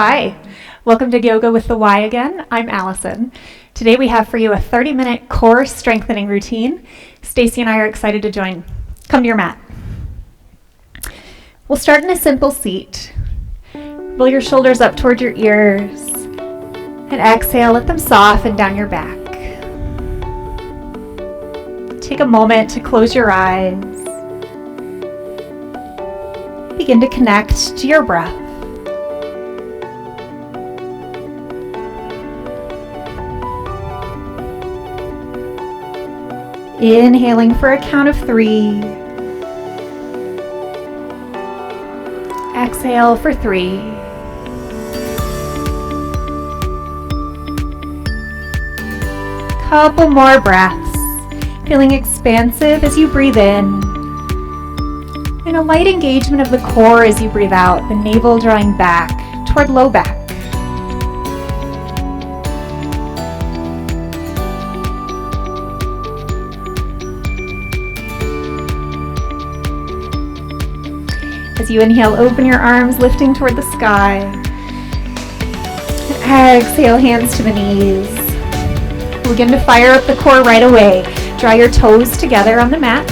Hi, welcome to Yoga with the Y again. I'm Allison. Today we have for you a 30-minute core strengthening routine. Stacey and I are excited to join. Come to your mat. We'll start in a simple seat. Roll your shoulders up toward your ears and exhale, let them soften down your back. Take a moment to close your eyes. Begin to connect to your breath. Inhaling for a count of 3. Exhale for 3. Couple more breaths, feeling expansive as you breathe in. And a light engagement of the core as you breathe out, the navel drawing back toward low back. As you inhale, open your arms, lifting toward the sky. And exhale, hands to the knees. We'll begin to fire up the core right away. Draw your toes together on the mat,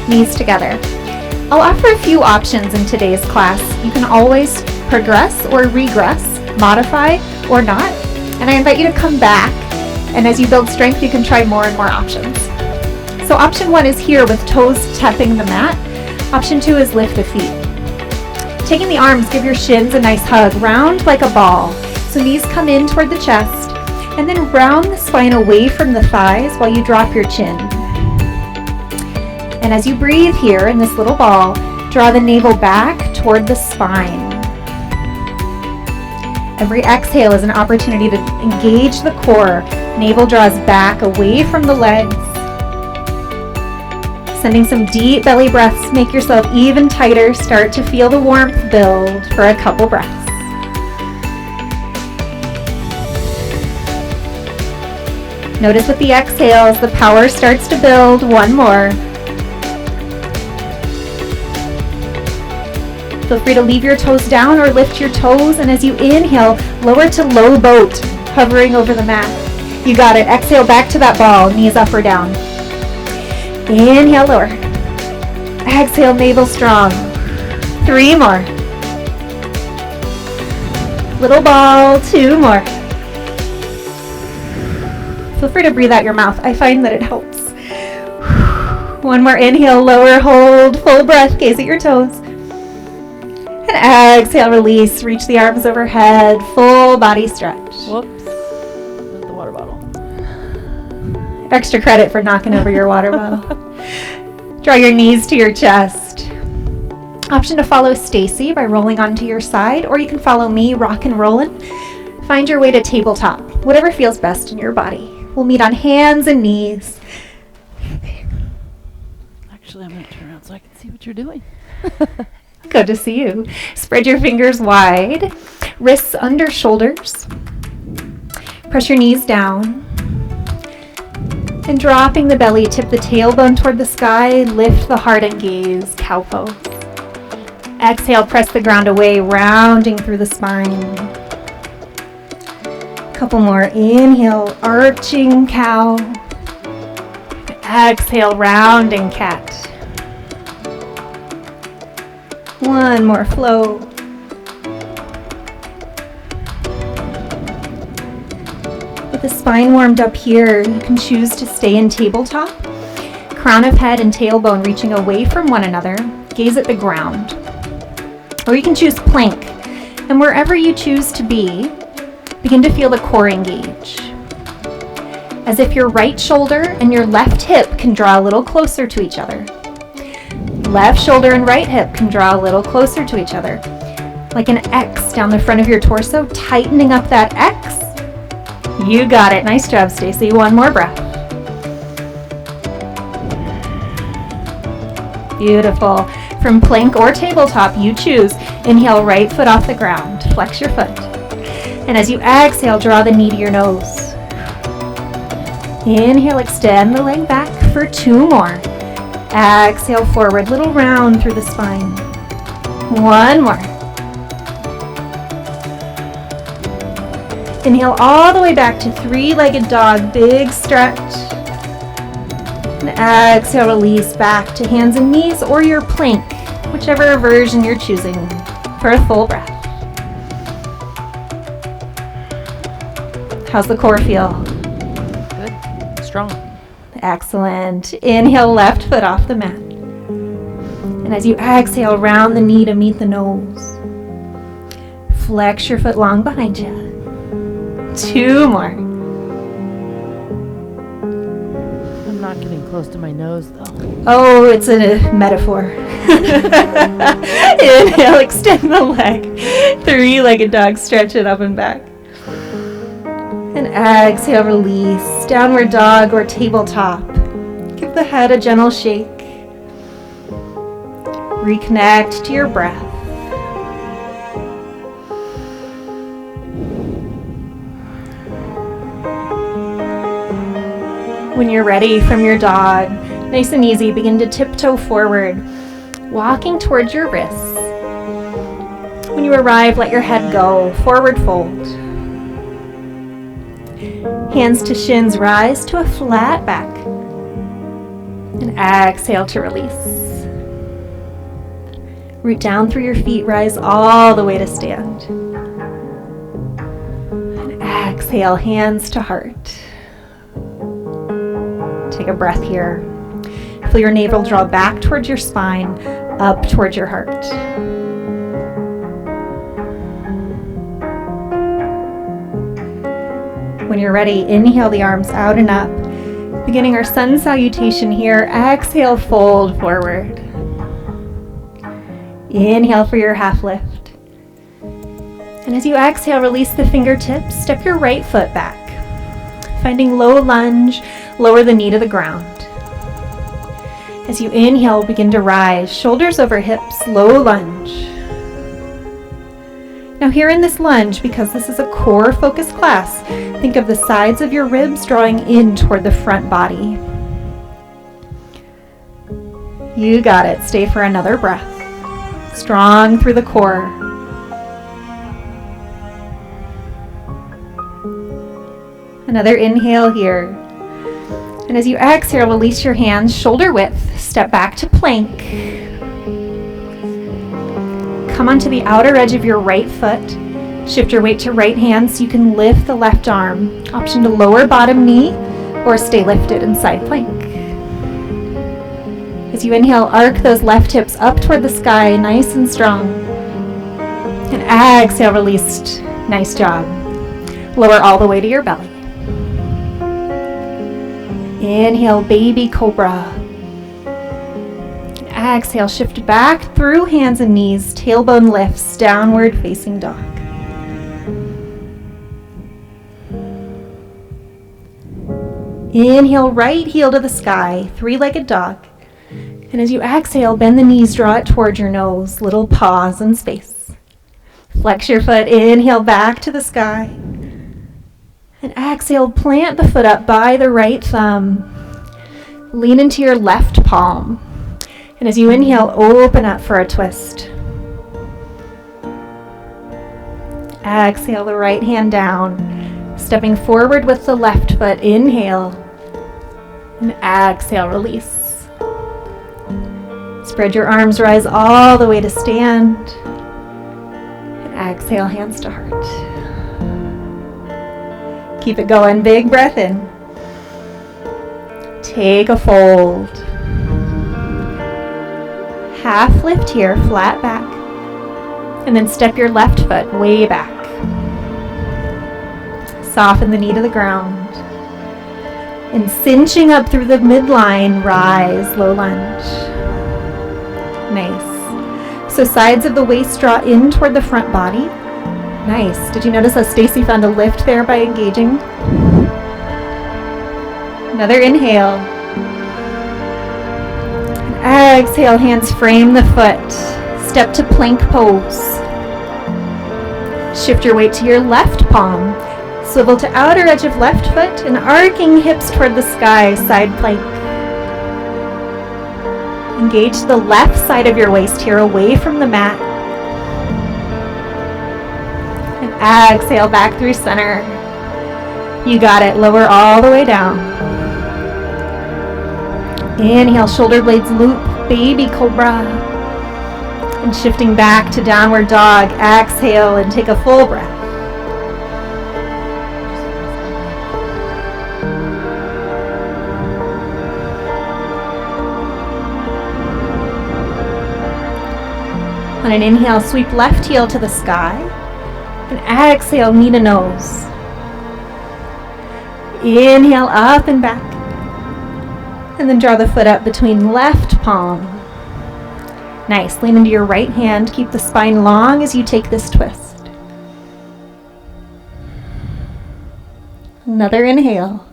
knees together. I'll offer a few options in today's class. You can always progress or regress, modify or not. And I invite you to come back. And as you build strength, you can try more and more options. So option 1 is here with toes tapping the mat. Option 2 is lift the feet. Taking the arms, give your shins a nice hug, round like a ball. So knees come in toward the chest, and then round the spine away from the thighs while you drop your chin. And as you breathe here in this little ball, draw the navel back toward the spine. Every exhale is an opportunity to engage the core. Navel draws back away from the legs. Sending some deep belly breaths, make yourself even tighter. Start to feel the warmth build for a couple breaths. Notice with the exhales, the power starts to build. One more. Feel free to leave your toes down or lift your toes, and as you inhale, lower to low boat, hovering over the mat. You got it. Exhale back to that ball, knees up or down. Inhale, lower. Exhale, navel strong. 3 more. Little ball, 2 more. Feel free to breathe out your mouth. I find that it helps. 1 more inhale, lower, hold, full breath, gaze at your toes. And exhale, release, reach the arms overhead, full body stretch. Whoops, there's the water bottle. Extra credit for knocking over your water bottle. Draw your knees to your chest. Option to follow Stacey by rolling onto your side, or you can follow me, rock and rollin'. Find your way to tabletop, whatever feels best in your body. We'll meet on hands and knees. Actually, I'm going to turn around so I can see what you're doing. Good to see you. Spread your fingers wide, wrists under shoulders. Press your knees down. And dropping the belly, tip the tailbone toward the sky, lift the heart and gaze, cow pose. Exhale, press the ground away, rounding through the spine. Couple more. Inhale, arching cow. Exhale, rounding cat. 1 more, flow. With the spine warmed up here, you can choose to stay in tabletop. Crown of head and tailbone reaching away from one another. Gaze at the ground. Or you can choose plank. And wherever you choose to be, begin to feel the core engage. As if your right shoulder and your left hip can draw a little closer to each other. Left shoulder and right hip can draw a little closer to each other. Like an X down the front of your torso, tightening up that X. You got it. Nice job, Stacey. 1 more breath. Beautiful. From plank or tabletop, you choose. Inhale, right foot off the ground. Flex your foot. And as you exhale, draw the knee to your nose. Inhale, extend the leg back for 2 more. Exhale forward, little round through the spine. 1 more. Inhale all the way back to three-legged dog, big stretch. And exhale, release back to hands and knees or your plank, whichever version you're choosing, for a full breath. How's the core feel? Good. Strong. Excellent. Inhale, left foot off the mat. And as you exhale, round the knee to meet the nose. Flex your foot long behind you. 2 more. I'm not getting close to my nose though. Oh, it's a metaphor. Inhale, extend the leg. Three-legged dog, stretch it up and back. And exhale, release. Downward dog or tabletop. Give the head a gentle shake. Reconnect to your breath. When you're ready from your dog, nice and easy, begin to tiptoe forward, walking towards your wrists. When you arrive, let your head go, forward fold. Hands to shins, rise to a flat back. And exhale to release. Root down through your feet, rise all the way to stand. And exhale, hands to heart. Take a breath here. Feel your navel draw back towards your spine, up towards your heart. When you're ready, inhale the arms out and up. Beginning our sun salutation here. Exhale, fold forward. Inhale for your half lift. And as you exhale, release the fingertips. Step your right foot back. Finding low lunge, lower the knee to the ground. As you inhale, begin to rise, shoulders over hips, low lunge. Now here in this lunge, because this is a core focused class, think of the sides of your ribs drawing in toward the front body. You got it. Stay for another breath. Strong through the core. Another inhale here. And as you exhale, release your hands shoulder width. Step back to plank. Come onto the outer edge of your right foot. Shift your weight to right hand so you can lift the left arm. Option to lower bottom knee or stay lifted in side plank. As you inhale, arc those left hips up toward the sky, nice and strong. And exhale, released. Nice job. Lower all the way to your belly. Inhale, baby cobra. Exhale, shift back through hands and knees, tailbone lifts, downward facing dog. Inhale, right heel to the sky, three-legged dog. And as you exhale, bend the knees, draw it towards your nose, little pause and space. Flex your foot, inhale back to the sky. And exhale, plant the foot up by the right thumb. Lean into your left palm. And as you inhale, open up for a twist. Exhale the right hand down. Stepping forward with the left foot, inhale. And exhale, release. Spread your arms, rise all the way to stand. And exhale, hands to heart. Keep it going, big breath in. Take a fold. Half lift here, flat back. And then step your left foot way back. Soften the knee to the ground. And cinching up through the midline, rise, low lunge. Nice. So sides of the waist draw in toward the front body. Nice. Did you notice how Stacey found a lift there by engaging? Another inhale. And exhale, hands frame the foot. Step to plank pose. Shift your weight to your left palm. Swivel to outer edge of left foot and arcing hips toward the sky, side plank. Engage the left side of your waist here away from the mat. And exhale back through center. You got it. Lower all the way down. Inhale, shoulder blades loop, baby cobra. And shifting back to downward dog. Exhale and take a full breath. On an inhale, sweep left heel to the sky. And exhale, knee to nose. Inhale, up and back. And then draw the foot up between left palm. Nice. Lean into your right hand. Keep the spine long as you take this twist. Another inhale.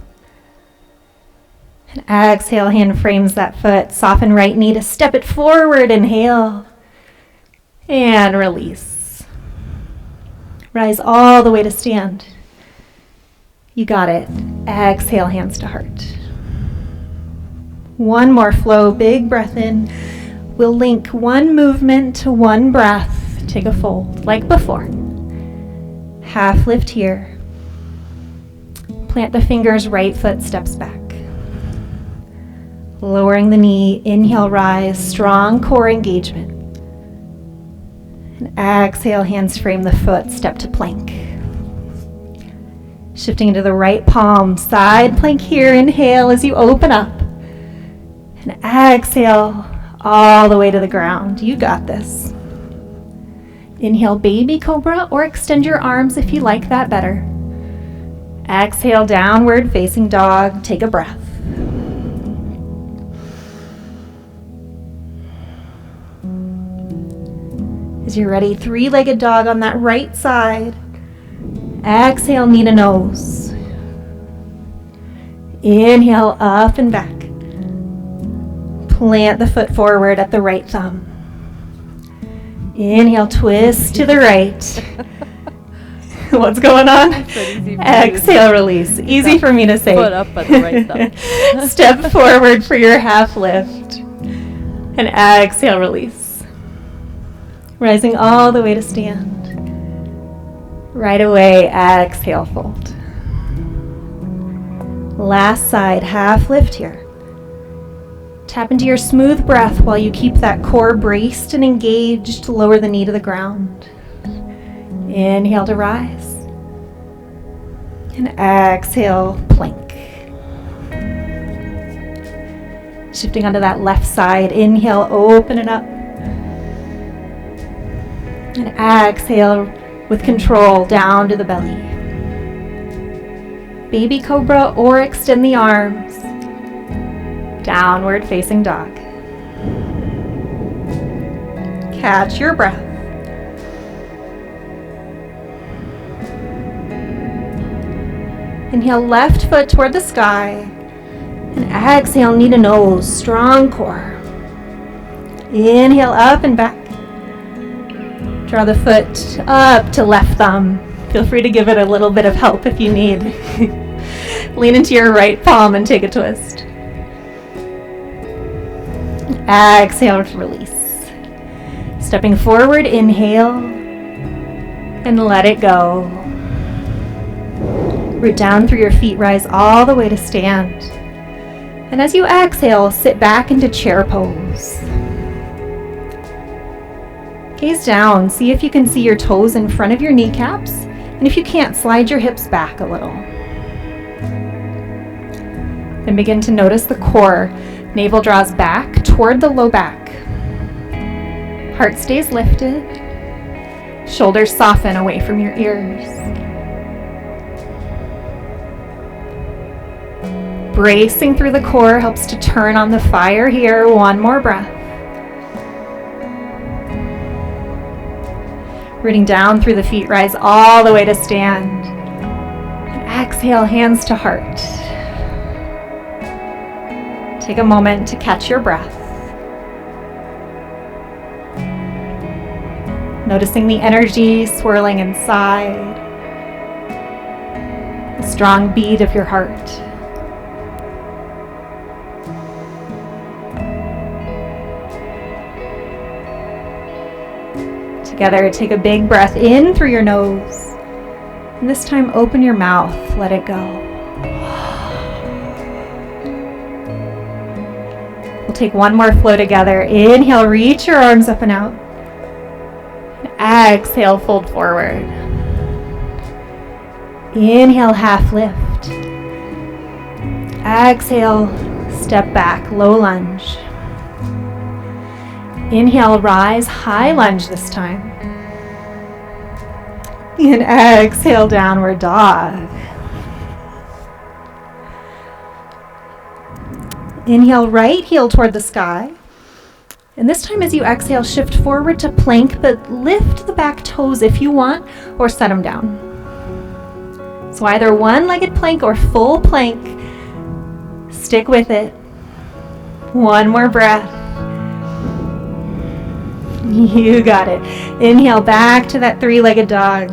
And exhale, hand frames that foot. Soften right knee to step it forward. Inhale. And release. Rise all the way to stand. You got it. Exhale, hands to heart. One more flow, big breath in. We'll link one movement to one breath. Take a fold, like before. Half lift here. Plant the fingers, right foot steps back. Lowering the knee, inhale, rise, strong core engagement. And exhale, hands frame the foot, step to plank. Shifting into the right palm, side plank here. Inhale as you open up. And exhale all the way to the ground. You got this. Inhale, baby cobra, or extend your arms if you like that better. Exhale, downward facing dog. Take a breath. As you're ready, three-legged dog on that right side. Exhale, knee to nose. Inhale, up and back. Plant the foot forward at the right thumb. Inhale, twist to the right. What's going on? Exhale, release. Easy for me to say. Foot up at the right thumb. Step forward for your half lift. And exhale, release. Rising all the way to stand. Right away, exhale, fold. Last side, half lift here. Tap into your smooth breath while you keep that core braced and engaged. Lower the knee to the ground. Inhale to rise. And exhale, plank. Shifting onto that left side. Inhale, open it up. And exhale with control down to the belly. Baby cobra or extend the arms. Downward facing dog. Catch your breath. Inhale, left foot toward the sky. And exhale, knee to nose, strong core. Inhale, up and back. Draw the foot up to left thumb. Feel free to give it a little bit of help if you need. Lean into your right palm and take a twist. Exhale to release. Stepping forward, inhale, and let it go. Root down through your feet, rise all the way to stand. And as you exhale, sit back into chair pose. Gaze down, see if you can see your toes in front of your kneecaps, and if you can't, slide your hips back a little. Then begin to notice the core. Navel draws back toward the low back. Heart stays lifted. Shoulders soften away from your ears. Bracing through the core helps to turn on the fire here. One more breath. Rooting down through the feet, rise all the way to stand. And exhale, hands to heart. Take a moment to catch your breath. Noticing the energy swirling inside. The strong beat of your heart. Together, take a big breath in through your nose And this time, open your mouth, let it go. We'll take one more flow together. Inhale, reach your arms up and out. Exhale, fold forward. Inhale, half lift. Exhale, step back, low lunge. Inhale, rise, high lunge this time. And exhale, downward dog. Inhale, right heel toward the sky. And this time as you exhale, shift forward to plank, but lift the back toes if you want, or set them down. So either one-legged plank or full plank. Stick with it. One more breath. You got it. Inhale, back to that three-legged dog.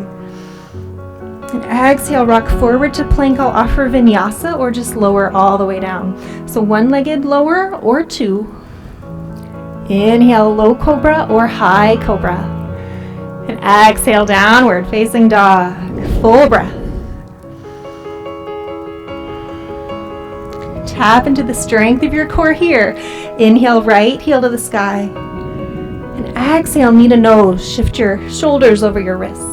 And exhale, rock forward to plank. I'll offer vinyasa or just lower all the way down. So one-legged lower or two. Inhale, low cobra or high cobra. And exhale, downward facing dog. Full breath. Tap into the strength of your core here. Inhale, right heel to the sky. And exhale, knee to nose. Shift your shoulders over your wrists.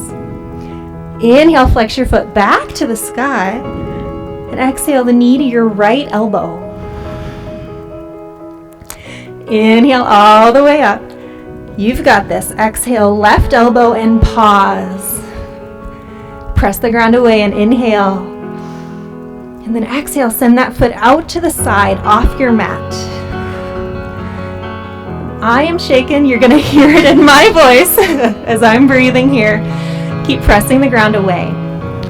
Inhale, flex your foot back to the sky. And exhale, the knee to your right elbow. Inhale all the way up. You've got this. Exhale, left elbow and pause. Press the ground away and inhale. And then exhale, send that foot out to the side, off your mat. I am shaken. You're going to hear it in my voice as I'm breathing here. Keep pressing the ground away.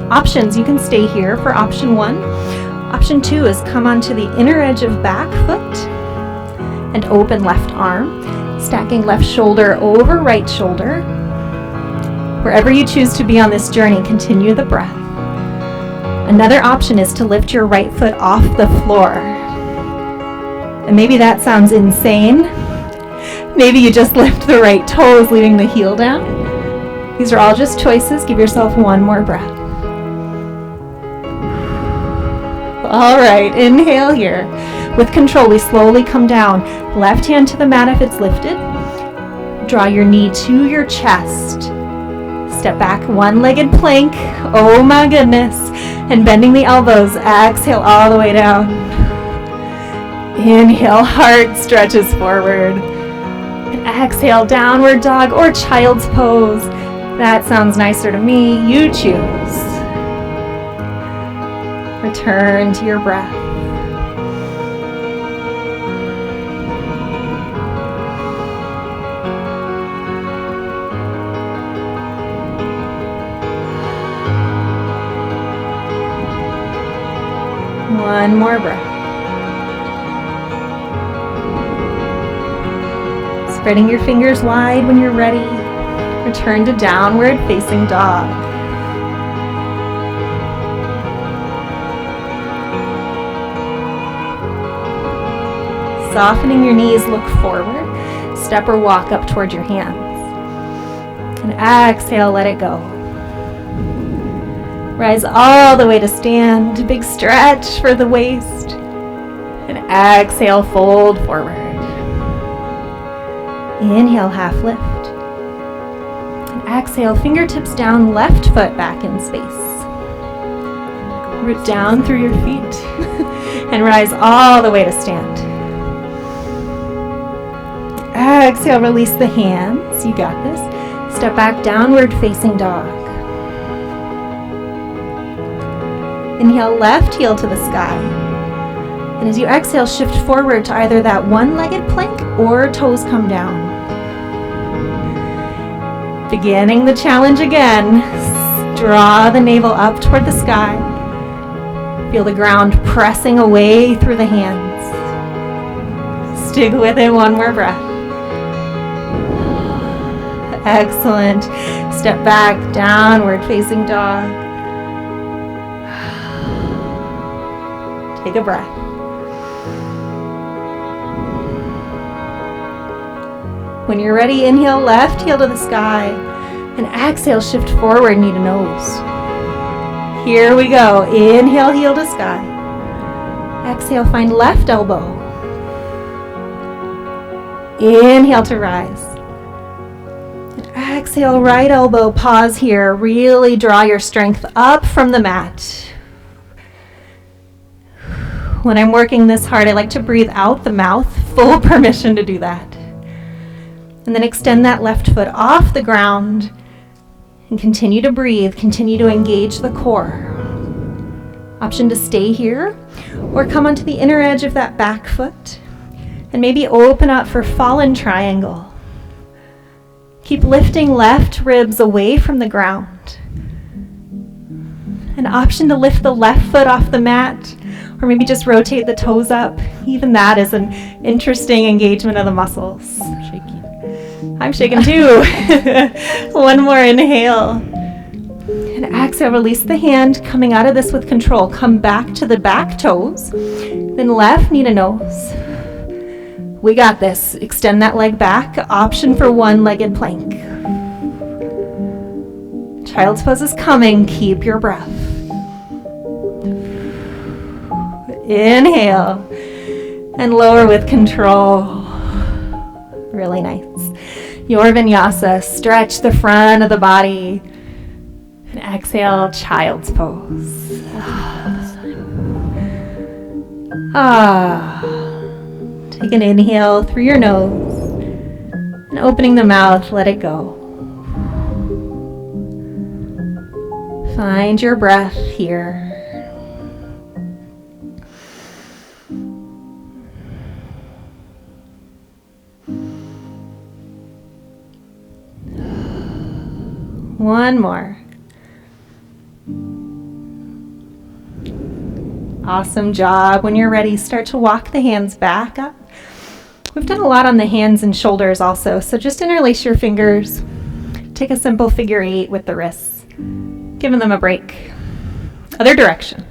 Options, you can stay here for option 1. Option 2 is come onto the inner edge of back foot and open left arm, stacking left shoulder over right shoulder. Wherever you choose to be on this journey, continue the breath. Another option is to lift your right foot off the floor. And maybe that sounds insane. Maybe you just lift the right toes, leaving the heel down. These are all just choices. Give yourself one more breath. All right, inhale here. With control, we slowly come down. Left hand to the mat if it's lifted. Draw your knee to your chest. Step back, one-legged plank. Oh my goodness. And bending the elbows. Exhale all the way down. Inhale, heart stretches forward. And exhale, downward dog or child's pose. That sounds nicer to me. You choose. Return to your breath. One more breath. Spreading your fingers wide when you're ready. Return to downward facing dog. Softening your knees, look forward. Step or walk up toward your hands. And exhale, let it go. Rise all the way to stand. Big stretch for the waist. And exhale, fold forward. Inhale, half lift. Exhale, fingertips down, left foot back in space. Root down through your feet and rise all the way to stand. Exhale, release the hands. You got this. Step back, downward facing dog. Inhale, left heel to the sky. And as you exhale, shift forward to either that one-legged plank or toes come down. Beginning the challenge again. Draw the navel up toward the sky. Feel the ground pressing away through the hands. Stick with it, one more breath. Excellent. Step back, downward facing dog. Take a breath. When you're ready, inhale, left heel to the sky. And exhale, shift forward, knee to nose. Here we go. Inhale, heel to sky. Exhale, find left elbow. Inhale to rise. Exhale, right elbow. Pause here. Really draw your strength up from the mat. When I'm working this hard, I like to breathe out the mouth. Full permission to do that. And then extend that left foot off the ground and continue to breathe. Continue to engage the core. Option to stay here or come onto the inner edge of that back foot and maybe open up for fallen triangle. Keep lifting left ribs away from the ground. An option to lift the left foot off the mat or maybe just rotate the toes up. Even that is an interesting engagement of the muscles. I'm shaking. I'm shaking too. One more inhale. And exhale, release the hand, coming out of this with control. Come back to the back toes, then left knee to nose. We got this. Extend that leg back. Option for one-legged plank. Child's pose is coming. Keep your breath. Inhale and lower with control. Really nice. Your vinyasa. Stretch the front of the body. And exhale, child's pose. Take an inhale through your nose. And opening the mouth, let it go. Find your breath here. One more. Awesome job. When you're ready, start to walk the hands back up. We've done a lot on the hands and shoulders also, so just interlace your fingers. Take a simple figure 8 with the wrists, giving them a break. Other direction.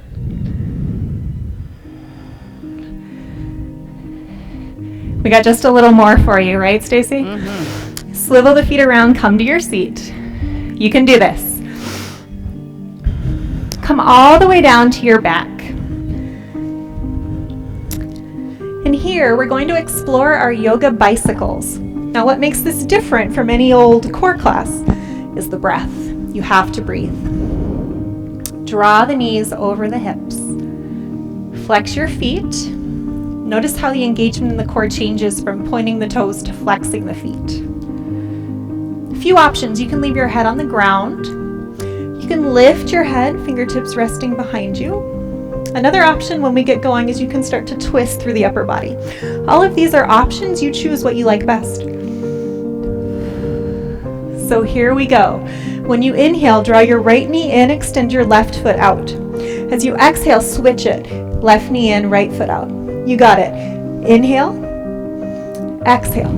We got just a little more for you, right, Stacey? Mm-hmm. Swivel the feet around, come to your seat. You can do this. Come all the way down to your back. And here we're going to explore our yoga bicycles. Now what makes this different from any old core class is the breath. You have to breathe. Draw the knees over the hips. Flex your feet. Notice how the engagement in the core changes from pointing the toes to flexing the feet. A few options. You can leave your head on the ground. You can lift your head, fingertips resting behind you. Another option when we get going is you can start to twist through the upper body. All of these are options. You choose what you like best. So here we go. When you inhale, draw your right knee in, extend your left foot out. As you exhale, switch it. Left knee in, right foot out. You got it. Inhale, exhale.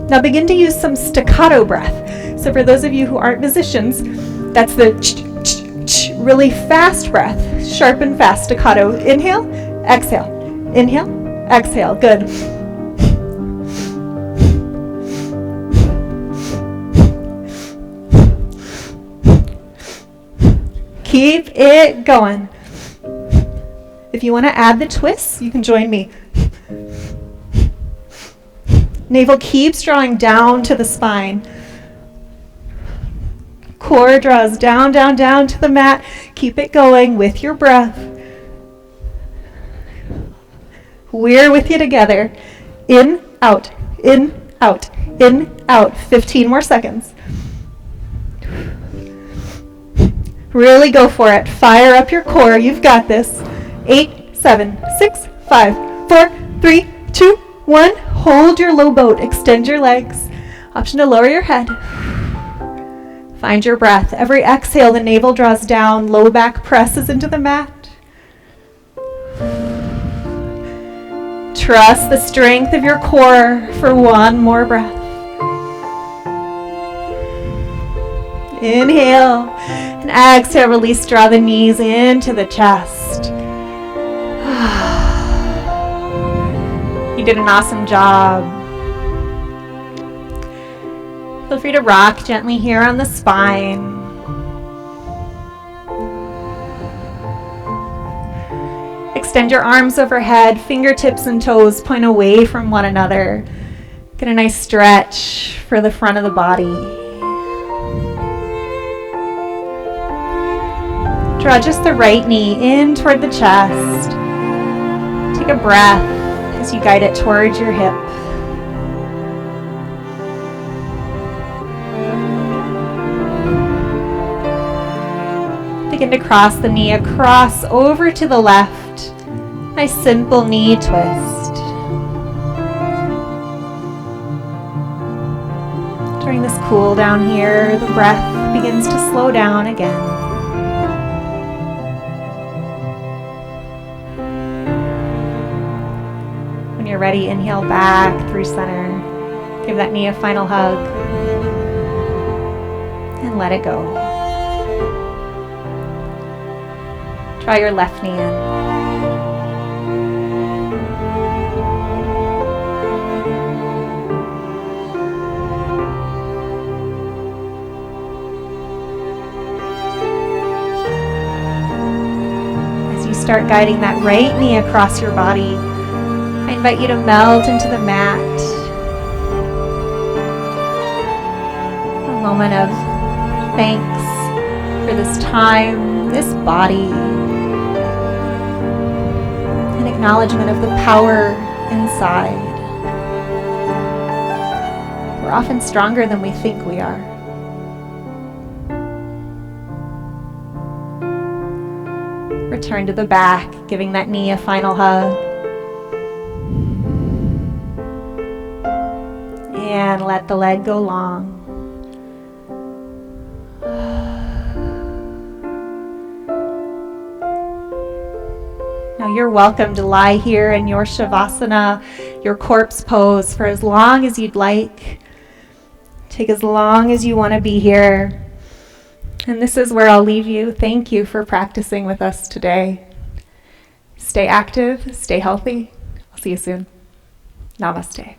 Now begin to use some staccato breath. So for those of you who aren't musicians, that's the really fast breath. Sharp and fast staccato. Inhale, exhale. Inhale, exhale. Good. Keep it going. If you want to add the twists, you can join me. Navel keeps drawing down to the spine. Core draws down, down, down to the mat. Keep it going with your breath. We're with you together. In, out, in, out, in, out. 15 more seconds. Really go for it. Fire up your core. You've got this. 8, 7, 6, 5, 4, 3, 2, 1. Hold your low boat. Extend your legs. Option to lower your head. Find your breath. Every exhale, the navel draws down. Low back presses into the mat. Trust the strength of your core for one more breath. Inhale and exhale. Release. Draw the knees into the chest. You did an awesome job. Feel free to rock gently here on the spine. Extend your arms overhead, fingertips and toes point away from one another. Get a nice stretch for the front of the body. Draw just the right knee in toward the chest. Take a breath as you guide it towards your hip. Begin to cross the knee across over to the left. Nice simple knee twist. During this cool down here, the breath begins to slow down again. When you're ready, inhale back through center. Give that knee a final hug. And let it go. Draw your left knee in. As you start guiding that right knee across your body, I invite you to melt into the mat. A moment of thanks for this time, this body. An acknowledgement of the power inside. We're often stronger than we think we are. Return to the back, giving that knee a final hug. And let the leg go long. Now you're welcome to lie here in your Shavasana, your corpse pose, for as long as you'd like. Take as long as you want to be here. And this is where I'll leave you. Thank you for practicing with us today. Stay active, stay healthy. I'll see you soon. Namaste.